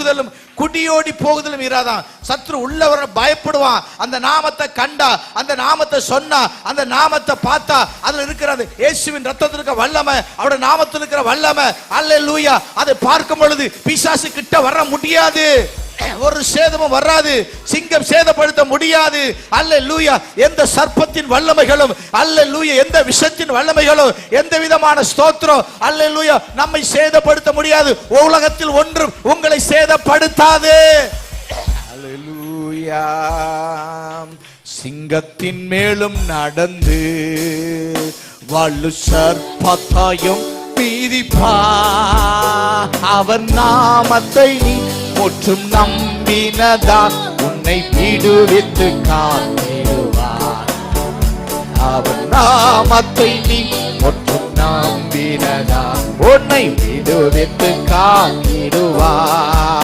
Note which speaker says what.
Speaker 1: போகுதலும் குடியோடி போகுதலும் இராதான். சத்ரு உள்ளவர பயப்படுவான். அந்த நாமத்தை கண்டா, அந்த நாமத்தை சொன்னா, அந்த நாமத்தை பார்த்தா, அதுல இருக்கிறது இயேசுவின் ரத்தத்தில் இருக்கிற வல்லமை, அவருடைய நாமத்தில் இருக்கிற வல்லமை. அல்லேலூயா. அதை பார்க்கும் பொழுது பிசாசு கிட்ட வர முடியாது, ஒரு சேதமும் வராது, சிங்கம் சேதப்படுத்த முடியாது. அல்லேலூயா. எந்த சர்ப்பத்தின் வல்லமைகளும், அல்லேலூயா, எந்த விஷத்தின் வல்லமைகளும், எந்த விதமான ஸ்தோத்திரம், அல்லேலூயா, நம்மை சேதப்படுத்த முடியாது. உலகத்தில் ஒன்றும் உங்களை சேதப்படுத்தாது. அல்லேலூயா. சிங்கத்தின் மேலும் நடந்து வலு சர்ப்பத்தையும் மீதிப்பா. அவர் நாமத்தை நீ முற்றும் நம்பினதான் உன்னை விடுவித்து காத்திடுவார். அவர் நாமத்தை நீ முற்றும் நம்பினதான் உன்னை விடுவித்து காத்திடுவார்.